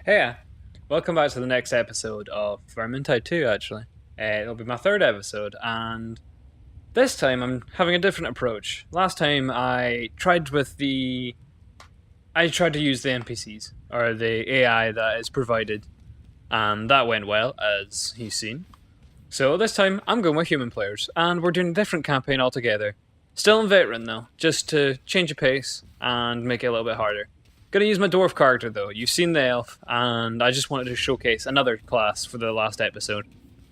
Hey, welcome back to the next episode of Vermintide 2, actually. It'll be my third episode, and this time I'm having a different approach. Last time I tried to use the NPCs, or the AI that is provided, and that went well, as you've seen. So this time I'm going with human players, and we're doing a different campaign altogether. Still in Veteran though, just to change the pace and make it a little bit harder. Gonna use my dwarf character though. You've seen the elf, and I just wanted to showcase another class for the last episode.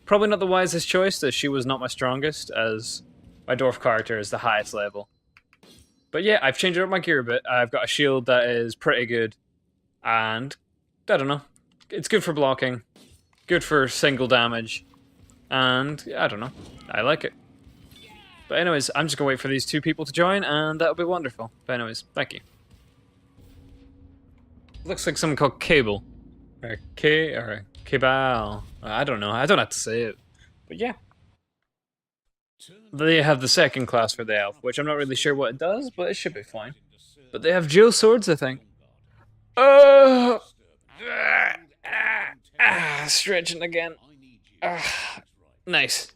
Probably not the wisest choice, as she was not my strongest, as my dwarf character is the highest level. But yeah, I've changed up my gear a bit. I've got a shield that is pretty good, and I don't know. It's good for blocking, good for single damage, and I don't know. I like it. But anyways, I'm just gonna wait for these two people to join, and that'll be wonderful. But anyways, thank you. Looks like someone called Cable. Or Cabal. I don't know. I don't have to say it. But yeah. They have the second class for the elf, which I'm not really sure what it does, but it should be fine. But they have dual swords, I think. Oh! Stretching again. Nice.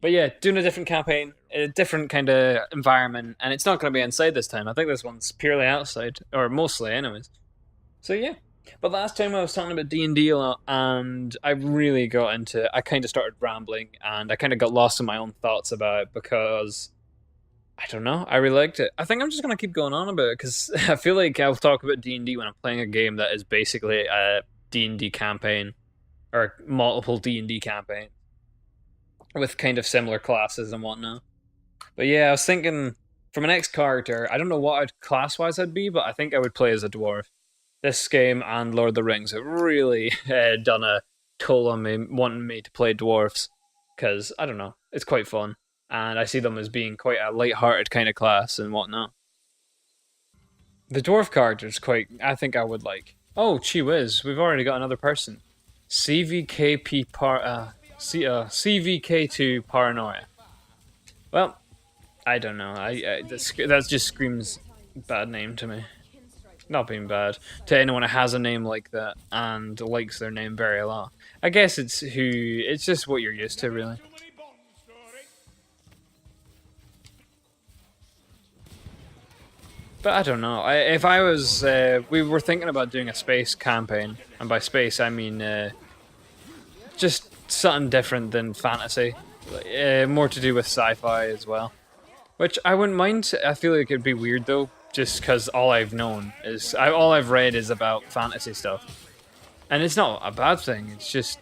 But yeah, doing a different campaign, a different kind of environment, and it's not going to be inside this time. I think this one's purely outside, or mostly anyways. So yeah, but last time I was talking about D&D a lot, and I really got into. I kind of started rambling, and I kind of got lost in my own thoughts about it because I don't know. I really liked it. I think I'm just gonna keep going on about it because I feel like I'll talk about D&D when I'm playing a game that is basically a D&D campaign or multiple D&D campaign with kind of similar classes and whatnot. But yeah, I was thinking for my next character, I don't know what class-wise I'd be, but I think I would play as a dwarf. This game and Lord of the Rings have really done a toll on me, wanting me to play dwarves, because, I don't know, it's quite fun, and I see them as being quite a light-hearted kind of class and whatnot. The dwarf character is quite, I think I would like. Oh, gee whiz, we've already got another person. CVK2 Paranoia. Well, I don't know, that just screams bad name to me. Not being bad to anyone who has a name like that and likes their name very a lot. I guess it's just what you're used to, really. But I don't know. If I was, we were thinking about doing a space campaign, and by space I mean just something different than fantasy, more to do with sci-fi as well. Which I wouldn't mind. I feel like it'd be weird though, just because all I've read is about fantasy stuff, and it's not a bad thing. It's just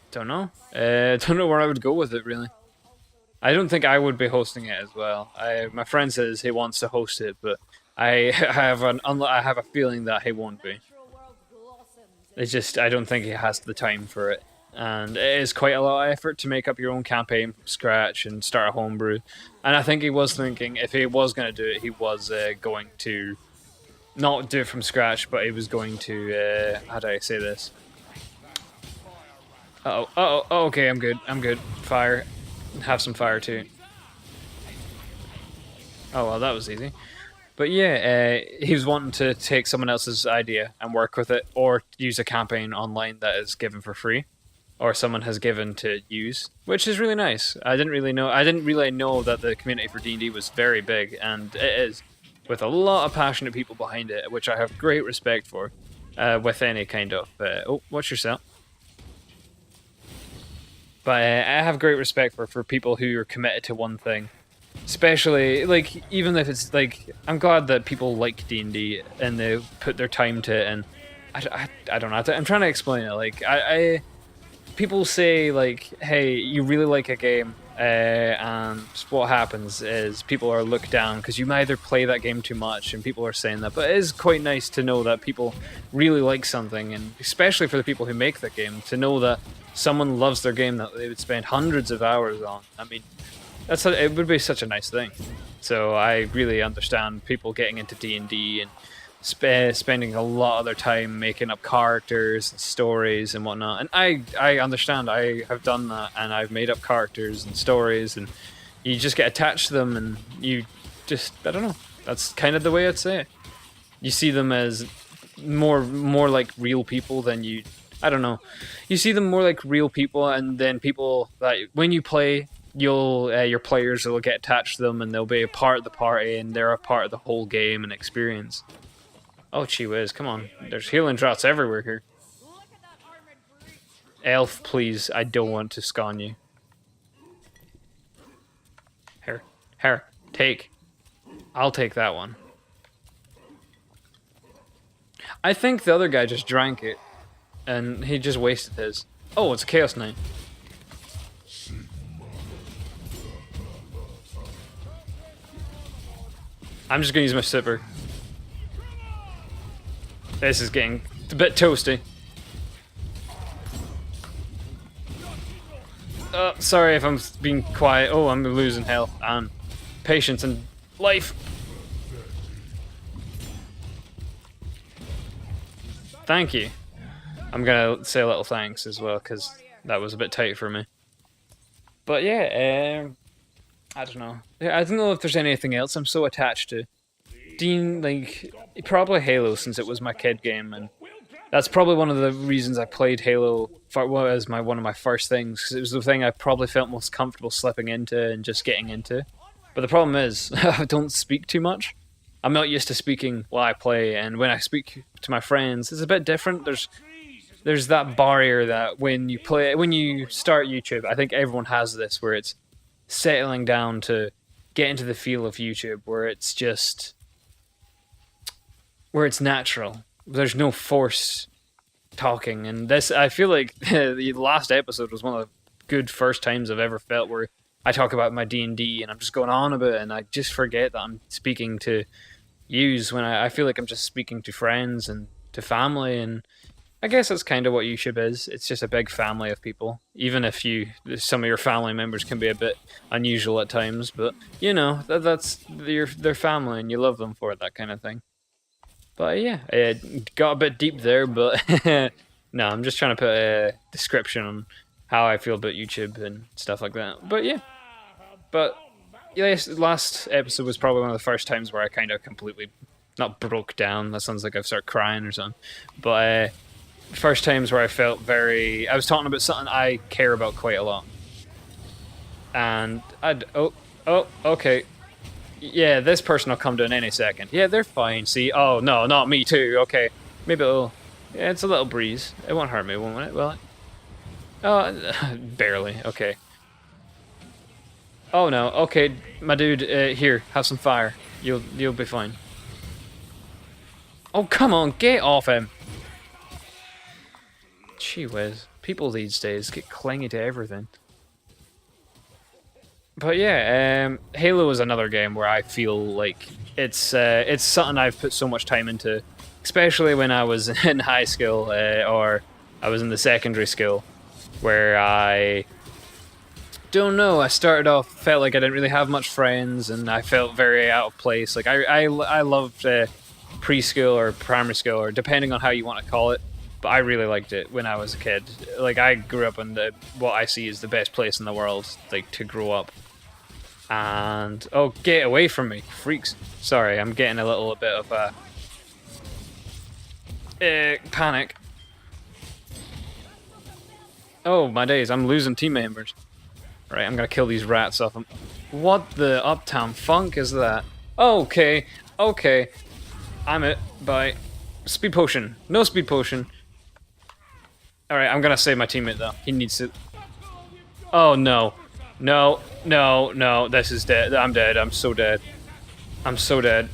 don't know. Don't know where I would go with it really. I don't think I would be hosting it as well. My friend says he wants to host it, but I I have a feeling that he won't be. It's just I don't think he has the time for it. And it is quite a lot of effort to make up your own campaign from scratch and start a homebrew. And I think he was thinking if he was going to do it, he was going to not do it from scratch, but he was going to how do I say this? Okay, I'm good. Fire, have some fire too. Oh well, that was easy. But yeah, he was wanting to take someone else's idea and work with it, or use a campaign online that is given for free, or someone has given to use, which is really nice. I didn't really know that the community for D&D was very big, and it is, with a lot of passionate people behind it, which I have great respect for, with any kind of, oh, watch yourself. But I have great respect for people who are committed to one thing. Especially, like, even if it's, like, I'm glad that people like D&D and they put their time to it, and I don't know, I'm trying to explain it, like, people say, like, hey, you really like a game, and what happens is people are looked down because you either play that game too much, and people are saying that, but it is quite nice to know that people really like something, and especially for the people who make the game, to know that someone loves their game that they would spend hundreds of hours on. I mean, it would be such a nice thing. So I really understand people getting into D&D and spending a lot of their time making up characters and stories and whatnot. And I understand. I have done that, and I've made up characters and stories, and you just get attached to them, and you just, I don't know. That's kind of the way I'd say it. You see them as more like real people than you. I don't know. You see them more like real people, and then people that when you play, you'll your players will get attached to them, and they'll be a part of the party, and they're a part of the whole game and experience. Oh, gee whiz, come on. There's healing drops everywhere here. Elf, please, I don't want to scan you. Here, take. I'll take that one. I think the other guy just drank it, and he just wasted his. Oh, it's a Chaos Knight. I'm just gonna use my sipper. This is getting a bit toasty. Sorry if I'm being quiet. Oh, I'm losing health and patience and life. Thank you. I'm gonna say a little thanks as well, because that was a bit tight for me. But yeah, I don't know. I don't know if there's anything else I'm so attached to. Dean, like, probably Halo, since it was my kid game, and that's probably one of the reasons I played Halo as one of my first things, because it was the thing I probably felt most comfortable slipping into and just getting into. But the problem is, I don't speak too much. I'm not used to speaking while I play, and when I speak to my friends, it's a bit different. There's that barrier that when you start YouTube, I think everyone has this, where it's settling down to get into the feel of YouTube, where it's natural. There's no forced talking, and this, I feel like the last episode was one of the good first times I've ever felt where I talk about my D&D and I'm just going on about it, and I just forget that I'm speaking to yous when I feel like I'm just speaking to friends and to family, and I guess that's kind of what YouTube is. It's just a big family of people, even if some of your family members can be a bit unusual at times, but you know, that's their family and you love them for it, that kind of thing. But yeah, it got a bit deep there, but no, I'm just trying to put a description on how I feel about YouTube and stuff like that. But yeah, yes, last episode was probably one of the first times where I kind of completely, not broke down, that sounds like I've started crying or something, but first times where I was talking about something I care about quite a lot. And okay. Yeah, this person will come down any second. Yeah, they're fine. See, oh no, not me too. Okay, maybe yeah, it's a little breeze. It won't hurt me, won't it? Will it? Oh, barely. Okay. Oh no. Okay, my dude. Here, have some fire. You'll be fine. Oh come on, get off him. Gee whiz, people these days get clingy to everything. But yeah, Halo is another game where I feel like it's something I've put so much time into, especially when I was in high school or I was in the secondary school, where I don't know. I started off, felt like I didn't really have much friends, and I felt very out of place. Like I loved preschool or primary school, or depending on how you want to call it. But I really liked it when I was a kid. Like, I grew up in what I see is the best place in the world, like, to grow up. And oh, get away from me, freaks! Sorry, I'm getting a little bit of panic. Oh my days, I'm losing team members. Right, I'm gonna kill these rats off them. What the Uptown Funk is that? Okay, I'm it. Bye. Speed potion. No speed potion. Alright, I'm gonna save my teammate though. He needs to. Oh no. No. This is dead. I'm dead. I'm so dead. I'm so dead.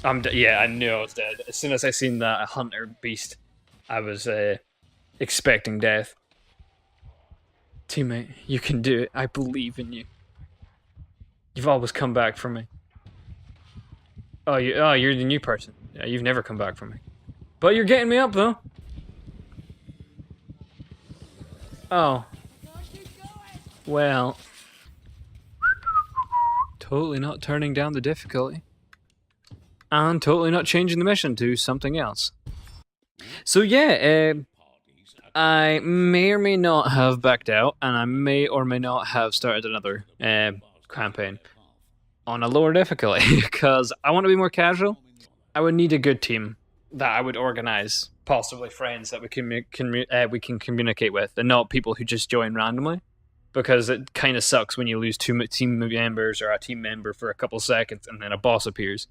Yeah, I knew I was dead. As soon as I seen that hunter beast, I was expecting death. Teammate, you can do it. I believe in you. You've always come back for me. Oh, you're the new person. Yeah, you've never come back for me. But you're getting me up though. Oh. Well. Totally not turning down the difficulty. And totally not changing the mission to something else. So yeah, I may or may not have backed out, and I may or may not have started another campaign on a lower difficulty, because I want to be more casual. I would need a good team. that I would organize, possibly friends that we can communicate with, and not people who just join randomly. Because it kind of sucks when you lose two team members or a team member for a couple seconds and then a boss appears.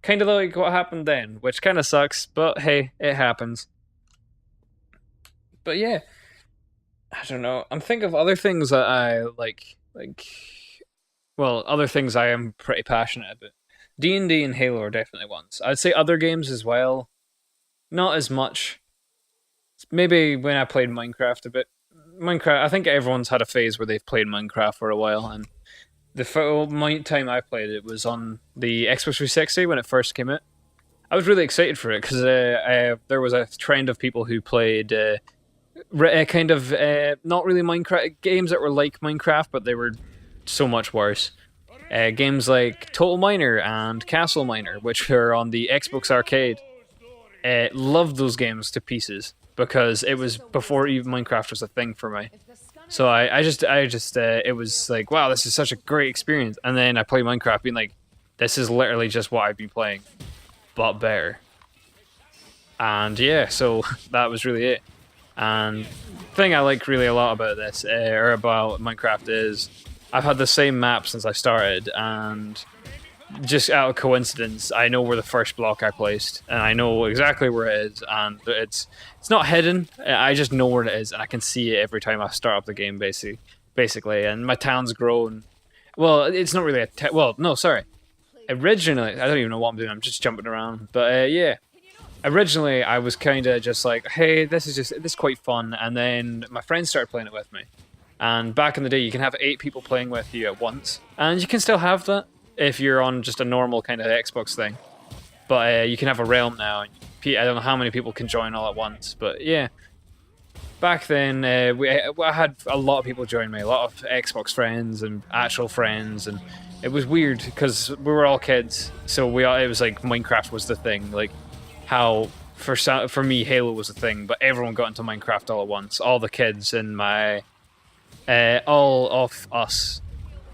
Kind of like what happened then, which kind of sucks, but hey, it happens. But yeah, I don't know. I'm thinking of other things that I well, other things I am pretty passionate about. D&D and Halo are definitely ones. I'd say other games as well, not as much. Maybe when I played Minecraft a bit. Minecraft, I think everyone's had a phase where they've played Minecraft for a while, and the time I played it was on the Xbox 360 when it first came out. I was really excited for it because there was a trend of people who played kind of not really Minecraft games that were like Minecraft, but they were so much worse. Games like Total Miner and Castle Miner, which were on the Xbox Arcade. Loved those games to pieces because it was before even Minecraft was a thing for me. So I just it was like, wow, this is such a great experience. And then I played Minecraft being like, this is literally just what I've been playing, but better. And yeah, so that was really it. And the thing I like really a lot about this, or about Minecraft, is I've had the same map since I started, and just out of coincidence, I know where the first block I placed, and I know exactly where it is, and it's not hidden. I just know where it is, and I can see it every time I start up the game, basically. And my town's grown. Well, it's not really well, no, sorry. Originally, I don't even know what I'm doing. I'm just jumping around, but yeah. Originally, I was kind of just like, hey, this is quite fun, and then my friends started playing it with me. And back in the day, you can have 8 people playing with you at once. And you can still have that if you're on just a normal kind of Xbox thing. But you can have a realm now. I don't know how many people can join all at once. But yeah. Back then, I had a lot of people join me. A lot of Xbox friends and actual friends. And it was weird because we were all kids. So it was like Minecraft was the thing. Like how for me, Halo was the thing. But everyone got into Minecraft all at once. All the kids in my... all of us,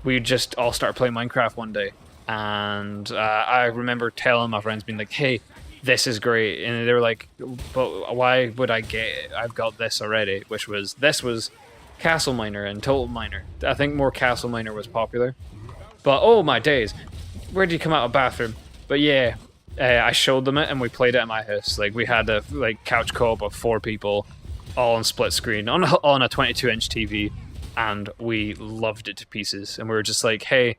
we just all started playing Minecraft one day, and I remember telling my friends, being like, "Hey, this is great," and they were like, "But why would I get it? I've got this already." This was Castle Miner and Total Miner. I think more Castle Miner was popular, but oh my days, where did you come out of the bathroom? But yeah, I showed them it, and we played it at my house. Like we had a couch co-op of 4 people, all on split screen on a 22-inch TV. And we loved it to pieces. And we were just like, hey,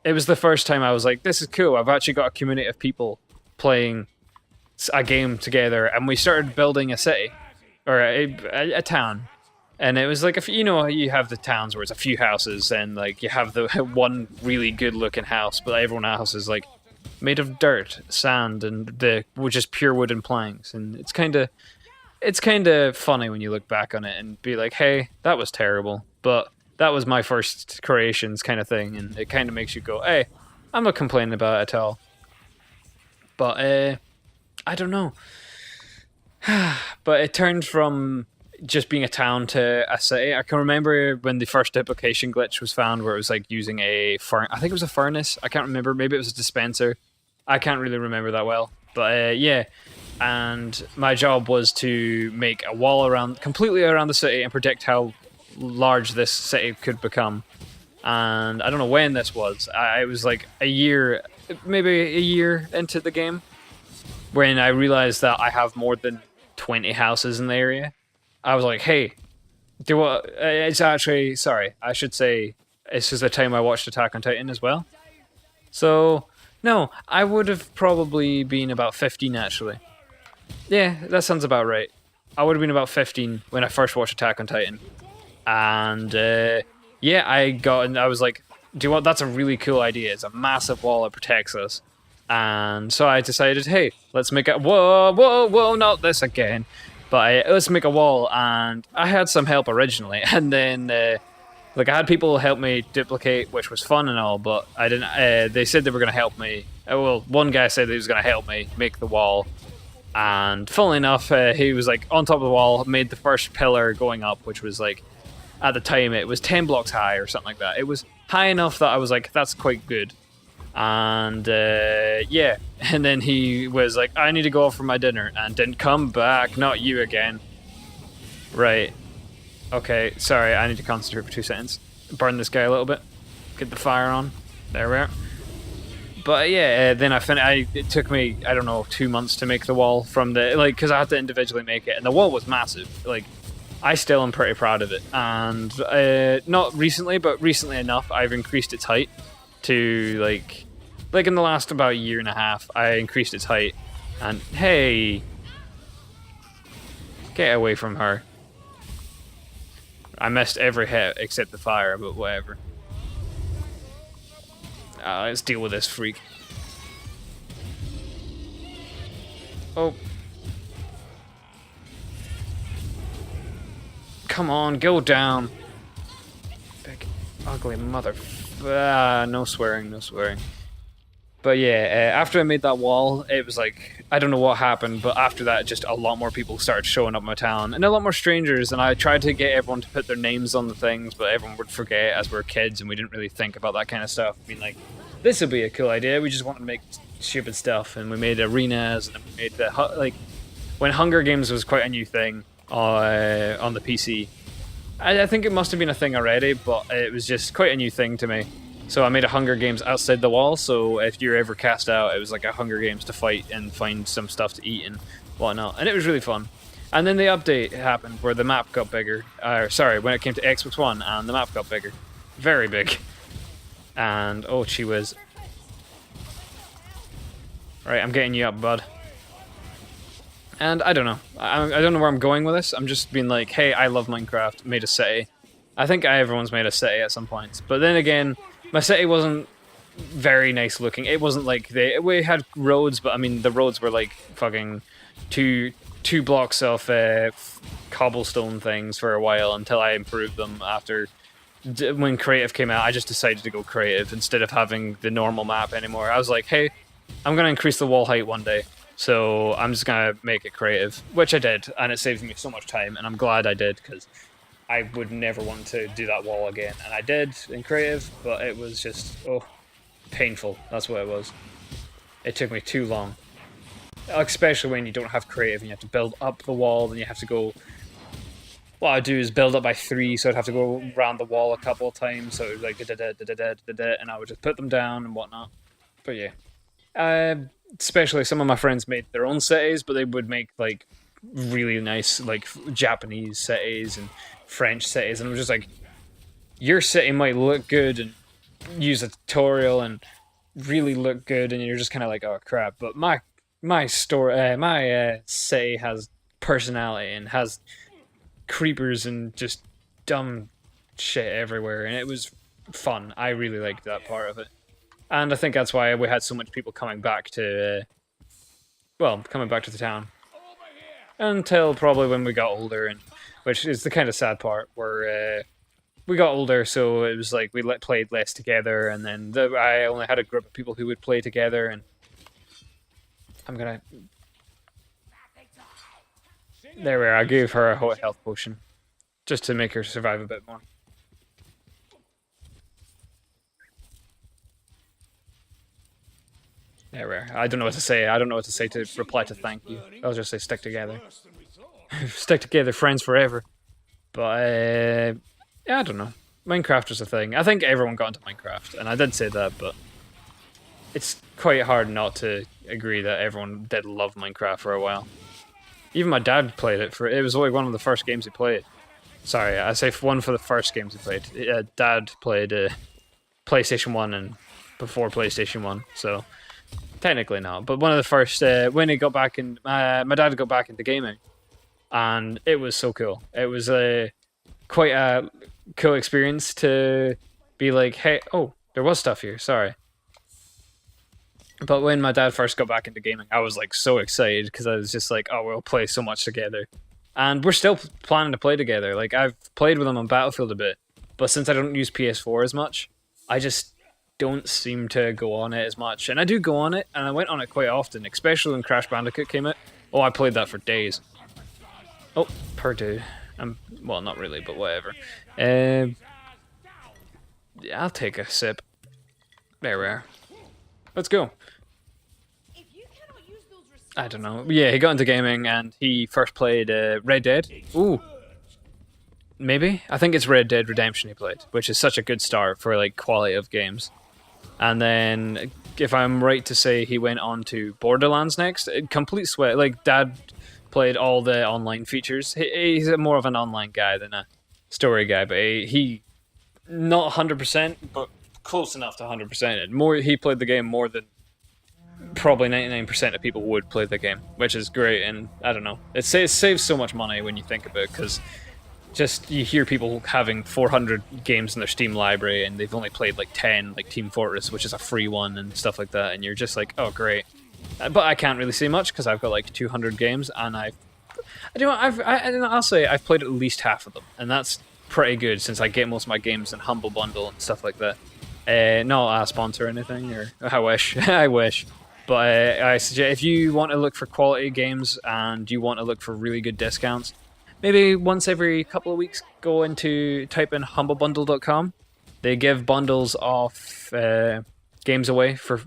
it was the first time I was like, this is cool. I've actually got a community of people playing a game together. And we started building a city or a town. And it was like, you have the towns where it's a few houses and like you have the one really good looking house, but everyone else is like made of dirt, sand, and just pure wooden planks. And it's kind of funny when you look back on it and be like, hey, that was terrible. But that was my first creations kind of thing, and it kind of makes you go, hey, I'm not complaining about it at all. But I don't know. But it turned from just being a town to a city. I can remember when the first duplication glitch was found, where it was like using I think it was a furnace. I can't remember. Maybe it was a dispenser. I can't really remember that well. But yeah. And my job was to make a wall completely around the city and predict how large this city could become. And I don't know when this was. I was like maybe a year into the game, when I realized that I have more than 20 houses in the area. I was like, hey, it's actually, sorry, I should say, this is the time I watched Attack on Titan as well. So, no, I would have probably been about 15 actually. Yeah, that sounds about right. I would have been about 15 when I first watched Attack on Titan. And yeah, I was like, do you want, that's a really cool idea. It's a massive wall that protects us. And so I decided, hey, let's make whoa, not this again. But let's make a wall. And I had some help originally. And then I had people help me duplicate, which was fun and all, but I didn't. They said they were going to help me. Well, one guy said he was going to help me make the wall. And funnily enough, he was like on top of the wall, made the first pillar going up, which was like, at the time, it was 10 blocks high or something like that. It was high enough that I was like, that's quite good. And yeah, and then he was like, I need to go off for my dinner, and didn't come back. Not you again. Right. Okay, sorry, I need to concentrate for 2 seconds. Burn this guy a little bit. Get the fire on. There we are. But yeah, then it took me, I don't know, 2 months to make the wall from the, like, because I had to individually make it, and the wall was massive. Like, I still am pretty proud of it. And not recently, but recently enough, I've increased its height to, like in the last about year and a half, I increased its height. And hey, get away from her. I missed every hit except the fire, but whatever. Let's deal with this freak. Oh. Come on, go down. Big, ugly mother... no swearing, no swearing. But yeah, after I made that wall, it was like, I don't know what happened, but after that, just a lot more people started showing up in my town, and a lot more strangers, and I tried to get everyone to put their names on the things, but everyone would forget as we were kids, and we didn't really think about that kind of stuff. Being like, this would be a cool idea, we just wanted to make stupid stuff, and we made arenas, and we made the, like, when Hunger Games was quite a new thing on the PC, I think it must have been a thing already, but it was just quite a new thing to me. So I made a Hunger Games outside the wall, so if you're ever cast out, it was like a Hunger Games to fight and find some stuff to eat and whatnot. And it was really fun. And then the update happened where the map got bigger. Sorry, when it came to Xbox One, and the map got bigger. Very big. And, oh, gee whiz. Right, I'm getting you up, bud. And I don't know. I don't know where I'm going with this. I'm just being like, hey, I love Minecraft, made a city. I think everyone's made a city at some points. But then again, my city wasn't very nice looking. It wasn't like we had roads, but I mean the roads were like fucking two blocks of cobblestone things for a while until I improved them. After when creative came out, I just decided to go creative instead of having the normal map anymore. I was like, hey, I'm gonna increase the wall height one day, so I'm just gonna make it creative, which I did, and it saved me so much time, and I'm glad I did because I would never want to do that wall again. And I did in creative, but it was just, oh, painful. That's what it was. It took me too long. Especially when you don't have creative and you have to build up the wall, then you have to go... What I'd do is build up by 3, so I'd have to go around the wall a couple of times, so it was like da-da-da-da-da-da-da, and I would just put them down and whatnot. But yeah. Especially some of my friends made their own cities, but they would make like really nice like Japanese cities and French cities, and I'm just like, your city might look good and use a tutorial and really look good, and you're just kind of like, oh crap. But my city has personality and has creepers and just dumb shit everywhere, and it was fun. I really liked that part of it, and I think that's why we had so much people coming back to, coming back to the town. Until probably when we got older, and which is the kind of sad part, where we got older, so it was like we played less together, and then I only had a group of people who would play together, and I'm gonna... There we are, I gave her a health potion, just to make her survive a bit more. There we are. I don't know what to say. I don't know what to say to reply to thank you. I'll just say stick together. Stick together, friends forever. But, yeah, I don't know. Minecraft is a thing. I think everyone got into Minecraft, and I did say that, but it's quite hard not to agree that everyone did love Minecraft for a while. Even my dad played it. It was only one of the first games he played. Sorry, I say one for the first games he played. Dad played PlayStation 1 and before PlayStation 1, so... Technically not, but one of the first, when he got back in, my dad got back into gaming, and it was so cool. It was quite a cool experience to be like, hey, oh, there was stuff here, sorry. But when my dad first got back into gaming, I was like so excited, because I was just like, oh, we'll play so much together. And we're still planning to play together. Like, I've played with him on Battlefield a bit, but since I don't use PS4 as much, I just don't seem to go on it as much. And I do go on it, and I went on it quite often, especially when Crash Bandicoot came out. Oh, I played that for days. Oh, Purdue. Well, not really, but whatever. Yeah, I'll take a sip. There we are. Let's go. I don't know. Yeah, he got into gaming and he first played Red Dead. Ooh. Maybe? I think it's Red Dead Redemption he played, which is such a good start for like quality of games. And then, if I'm right to say, he went on to Borderlands next. Complete sweat. Like, Dad played all the online features. He's more of an online guy than a story guy, but he not 100%, but close enough to 100%. He played the game more than probably 99% of people would play the game, which is great. And I don't know, it saves so much money when you think about it, because just you hear people having 400 games in their Steam library and they've only played like 10, like Team Fortress, which is a free one and stuff like that, and you're just like, oh great. But I can't really say much because I've got like 200 games, and I'll say I've played at least half of them, and that's pretty good since I get most of my games in Humble Bundle and stuff like that. Not a sponsor or anything, or I wish, I wish. But I suggest, if you want to look for quality games and you want to look for really good discounts, maybe once every couple of weeks type in humblebundle.com. They give bundles of games away for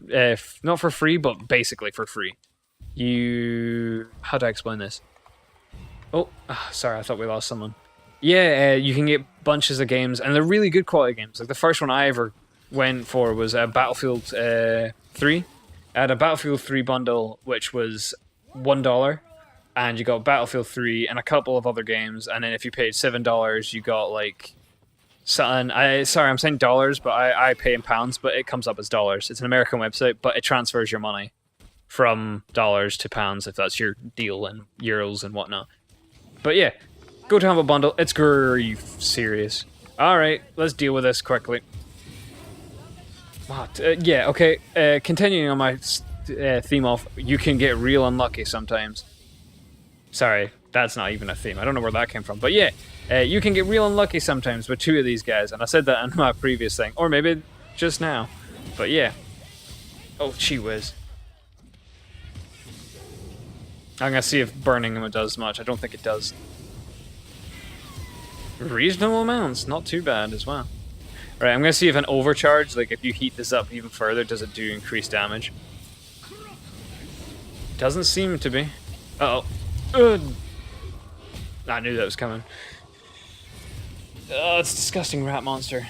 not for free, but basically for free. How do I explain this? Oh, sorry, I thought we lost someone. Yeah, you can get bunches of games, and they're really good quality games. Like the first one I ever went for was Battlefield 3. I had a Battlefield 3 bundle, which was $1, and you got Battlefield 3 and a couple of other games, and then if you paid $7, you got like something. Sorry, I'm saying dollars, but I pay in pounds, but it comes up as dollars. It's an American website, but it transfers your money from dollars to pounds if that's your deal, and euros and whatnot. But yeah, go to Humble Bundle. It's Are you serious? Alright, let's deal with this quickly. What? Yeah, okay. Continuing on my theme of, you can get real unlucky sometimes. Sorry, that's not even a theme. I don't know where that came from. But yeah, you can get real unlucky sometimes with two of these guys. And I said that in my previous thing. Or maybe just now. But yeah. Oh, gee whiz. I'm going to see if burning them does much. I don't think it does. Reasonable amounts. Not too bad as well. Right, I'm going to see if an overcharge, like if you heat this up even further, does it do increased damage? Doesn't seem to be. Uh-oh. I knew that was coming. It's a disgusting rat monster.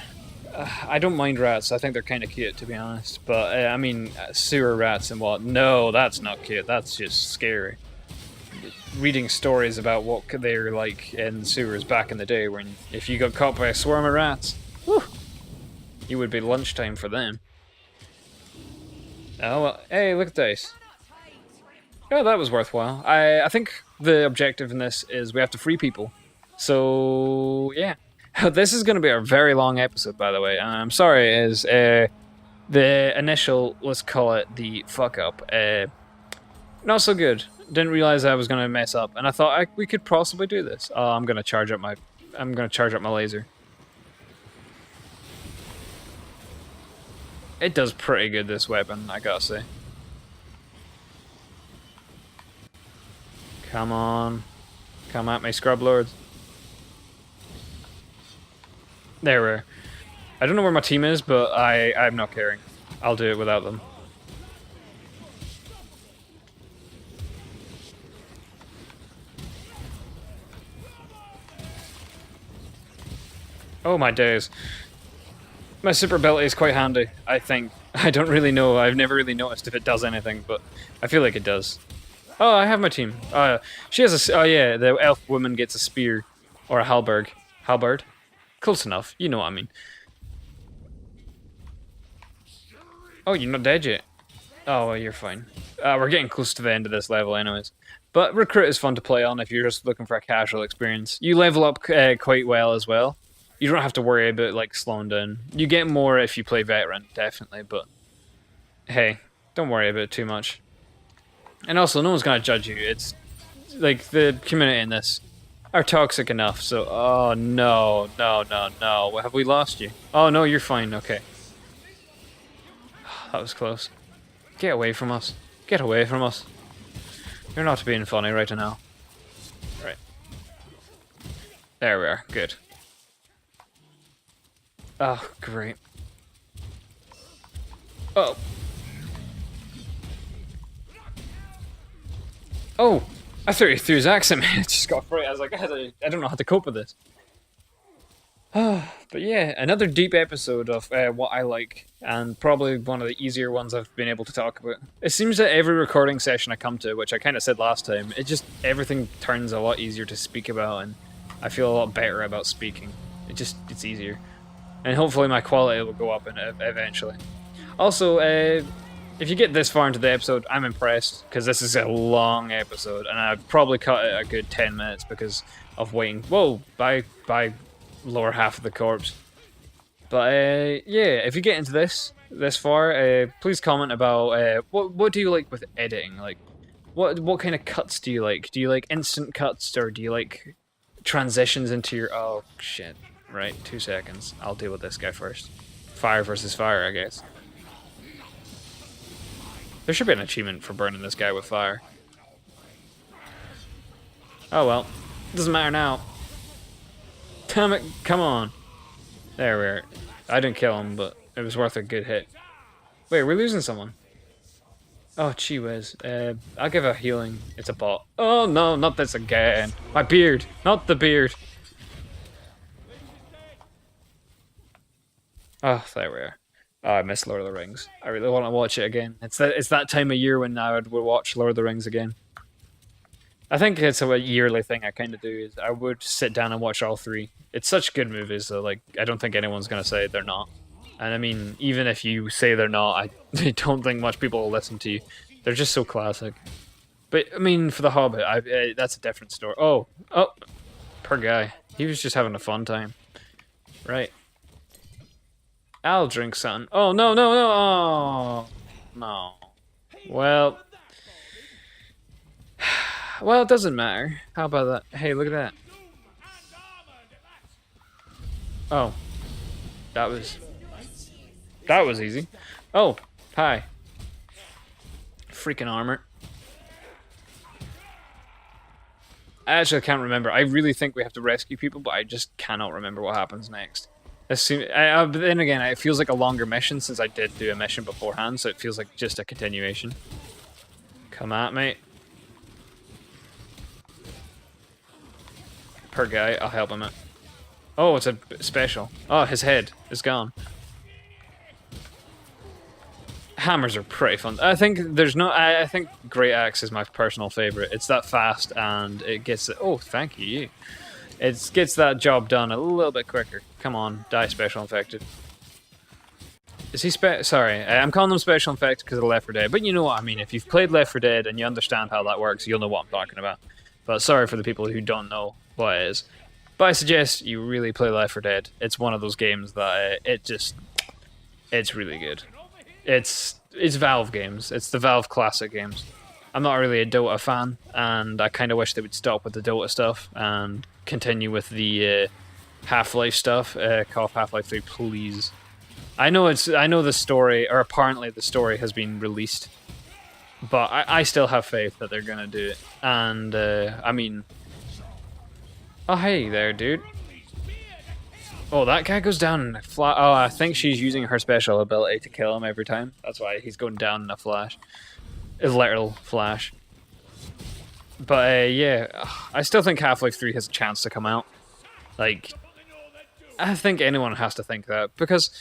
I don't mind rats. I think they're kind of cute, to be honest. But, I mean, sewer rats and what? No, that's not cute. That's just scary. Reading stories about what they're like in sewers back in the day, when if you got caught by a swarm of rats, whew, it would be lunchtime for them. Oh, well, hey, look at this. Oh, that was worthwhile. I think the objective in this is we have to free people. So, yeah. This is going to be a very long episode, by the way. I'm sorry, is the initial, let's call it the fuck up, not so good. Didn't realize I was going to mess up, and I thought we could possibly do this. Oh, I'm going to charge up my laser. It does pretty good, this weapon, I gotta say. Come on. Come at me, scrub lords. There we are. I don't know where my team is, but I'm not caring. I'll do it without them. Oh my days. My super ability is quite handy, I think. I don't really know. I've never really noticed if it does anything, but I feel like it does. Oh, I have my team. She has a... Oh yeah, the elf woman gets a spear. Or a halberd. Halberd? Close enough. You know what I mean. Oh, you're not dead yet. Oh, well, you're fine. We're getting close to the end of this level anyways. But Recruit is fun to play on if you're just looking for a casual experience. You level up quite well as well. You don't have to worry about like slowing down. You get more if you play Veteran, definitely, but hey, don't worry about it too much. And also, no one's going to judge you. It's like the community in this are toxic enough, so... Oh, no. Have we lost you? Oh, no, you're fine. Okay. That was close. Get away from us. Get away from us. You're not being funny right now. Right. There we are. Good. Oh, great. Oh. Oh, I thought he threw his axe at me. I just got afraid. I was like, I don't know how to cope with this. But yeah, another deep episode of what I like, and probably one of the easier ones I've been able to talk about. It seems that every recording session I come to, which I kind of said last time, everything turns a lot easier to speak about, and I feel a lot better about speaking. It's easier, and hopefully my quality will go up eventually. Also, if you get this far into the episode, I'm impressed, because this is a long episode, and I'd probably cut it a good 10 minutes because of waiting. Whoa, by lower half of the corpse. But yeah, if you get into this far, please comment about what do you like with editing? Like, what kind of cuts do you like? Do you like instant cuts, or do you like transitions into your... Oh, shit. Right, 2 seconds. I'll deal with this guy first. Fire versus fire, I guess. There should be an achievement for burning this guy with fire. Oh well. Doesn't matter now. Damn it, come on. There we are. I didn't kill him, but it was worth a good hit. Wait, we're losing someone. Oh, gee whiz. I'll give a healing. It's a bot. Oh no, not this again. My beard, not the beard. Oh, there we are. Oh, I miss Lord of the Rings. I really want to watch it again. It's that time of year when I would watch Lord of the Rings again. I think it's a yearly thing I kind of do. Is I would sit down and watch all three. It's such good movies, so like I don't think anyone's gonna say they're not. And I mean, even if you say they're not, I don't think much people will listen to you. They're just so classic. But I mean, for The Hobbit, that's a different story. Oh, poor guy. He was just having a fun time. Right. I'll drink something. Oh no no no! Oh no. Well. Well, it doesn't matter. How about that? Hey, look at that. Oh. That was easy. Oh, hi. Freaking armor. I actually can't remember. I really think we have to rescue people, but I just cannot remember what happens next. But then again, it feels like a longer mission since I did do a mission beforehand, so it feels like just a continuation. Come at me. Per guy, I'll help him out. Oh, it's a special. Oh, his head is gone. Hammers are pretty fun. I think I think Great Axe is my personal favorite. It's that fast and it gets... Oh, thank you. It gets that job done a little bit quicker. Come on, die special infected. Is he Sorry, I'm calling them special infected because of Left 4 Dead, but you know what I mean. If you've played Left 4 Dead and you understand how that works, you'll know what I'm talking about. But sorry for the people who don't know what it is. But I suggest you really play Left 4 Dead. It's one of those games that it's really good. It's Valve games. It's the Valve classic games. I'm not really a Dota fan, and I kind of wish they would stop with the Dota stuff and continue with the Half-Life stuff. Call off Half-Life 3, please. I know the story, or apparently the story has been released, but I still have faith that they're gonna do it. And I mean, oh hey there, dude. Oh, that guy goes down in a flash. Oh, I think she's using her special ability to kill him every time. That's why he's going down in a flash. A literal flash. But yeah, I still think Half-Life 3 has a chance to come out. Like, I think anyone has to think that, because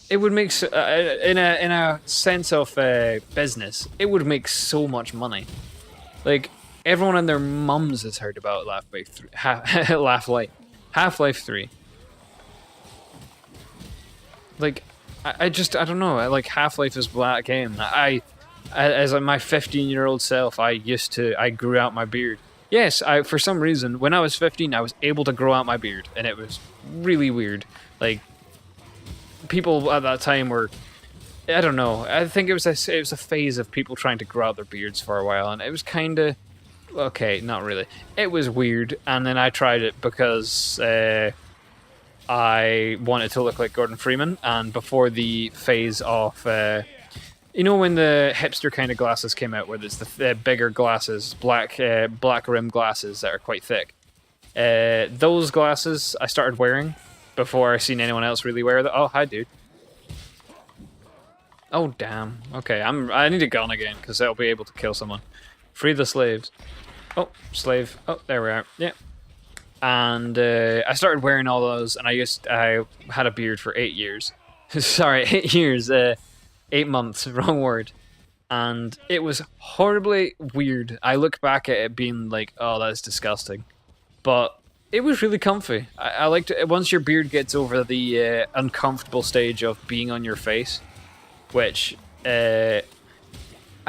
it would make in a sense of business, it would make so much money. Like, everyone and their mums has heard about Half-Life 3. Like, I don't know. Like, Half-Life is that game. As my 15-year-old self, I grew out my beard. Yes, for some reason, when I was 15, I was able to grow out my beard, and it was really weird. Like, people at that time were, I don't know. I think it was a phase of people trying to grow out their beards for a while, and it was kind of okay, not really. It was weird, and then I tried it because I wanted to look like Gordon Freeman, and before the phase of you know when the hipster kind of glasses came out, where there's the bigger glasses, black rim glasses that are quite thick. Those glasses I started wearing before I seen anyone else really wear them. Oh, hi, dude. Oh, damn. Okay, I need a gun again because I'll be able to kill someone. Free the slaves. Oh, slave. Oh, there we are. Yeah. And I started wearing all those, and I had a beard for 8 years. Sorry, 8 years. 8 months. Wrong word. And it was horribly weird. I look back at it being like, oh, that's disgusting. But it was really comfy. I liked it. Once your beard gets over the uncomfortable stage of being on your face, which, I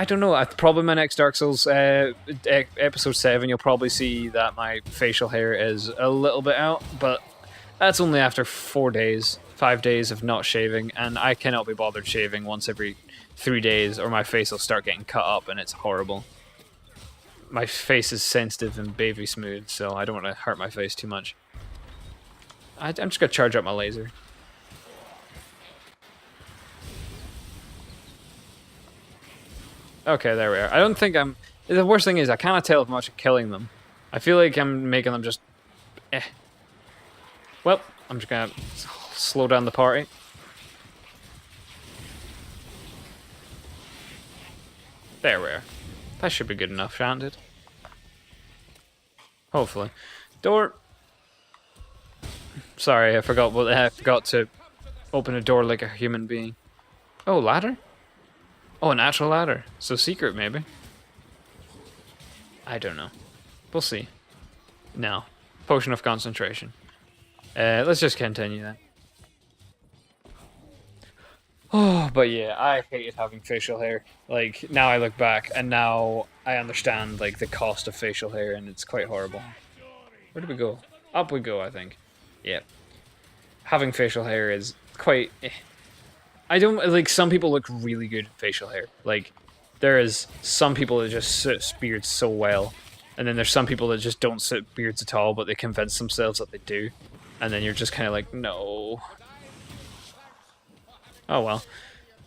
don't know, probably my next Dark Souls, episode 7, you'll probably see that my facial hair is a little bit out, but that's only after 4 days, 5 days of not shaving, and I cannot be bothered shaving once every 3 days, or my face will start getting cut up, and it's horrible. My face is sensitive and baby smooth, so I don't want to hurt my face too much. I'm just gonna charge up my laser. Okay, there we are. I don't think I'm... The worst thing is I cannot tell if I'm actually killing them. I feel like I'm making them just... Well, I'm just gonna slow down the party. There we are. That should be good enough, shan't it? Hopefully. Door. Sorry, I forgot to open a door like a human being. Oh, ladder? Oh, a natural ladder. So secret, maybe. I don't know. We'll see. No. Potion of concentration. Let's just continue then. Oh, but yeah, I hated having facial hair. Like, now I look back, and now I understand, like, the cost of facial hair, and it's quite horrible. Where did we go? Up we go, I think. Yeah. Having facial hair is quite... I don't... Like, some people look really good at facial hair. Like, there is some people that just sit beards so well, and then there's some people that just don't sit beards at all, but they convince themselves that they do. And then you're just kind of like, no... Oh well.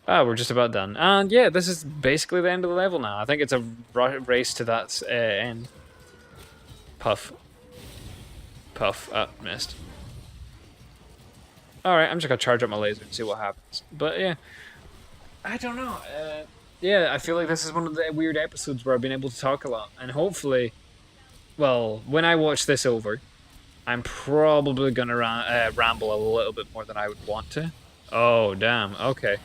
Ah, we're just about done. And yeah, this is basically the end of the level now. I think it's a race to that end. Puff. Puff. Ah, missed. Alright, I'm just gonna charge up my laser and see what happens. But yeah. I don't know. Yeah, I feel like this is one of the weird episodes where I've been able to talk a lot. And hopefully, well, when I watch this over, I'm probably gonna ramble a little bit more than I would want to. Oh, damn. Okay.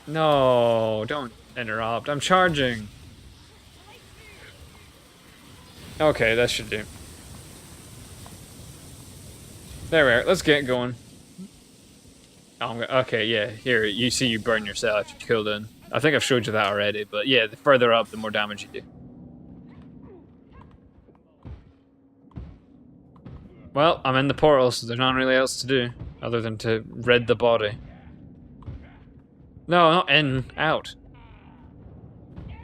No, don't interrupt. I'm charging. Okay, that should do. There we are. Let's get going. Oh, okay, yeah. Here, you see you burn yourself. You killed in. I think I've showed you that already, but yeah, the further up, the more damage you do. Well, I'm in the portal, so there's not really else to do other than to rid the body. No, not in, out.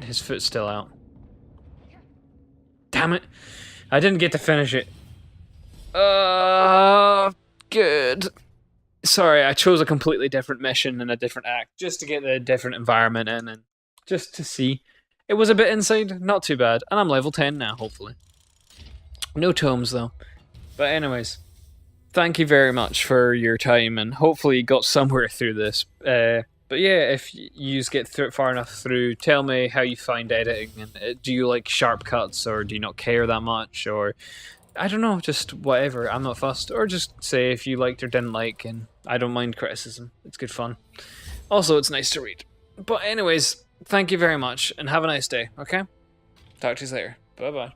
His foot's still out. Damn it! I didn't get to finish it. Good. Sorry, I chose a completely different mission and a different act just to get the different environment in and just to see. It was a bit inside, not too bad, and I'm level 10 now, hopefully. No tomes, though. But anyways, thank you very much for your time, and hopefully you got somewhere through this. But yeah, if you get far enough through, tell me how you find editing, and do you like sharp cuts, or do you not care that much, or I don't know, just whatever. I'm not fussed. Or just say if you liked or didn't like, and I don't mind criticism. It's good fun. Also, it's nice to read. But anyways, thank you very much, and have a nice day, okay? Talk to you later. Bye-bye.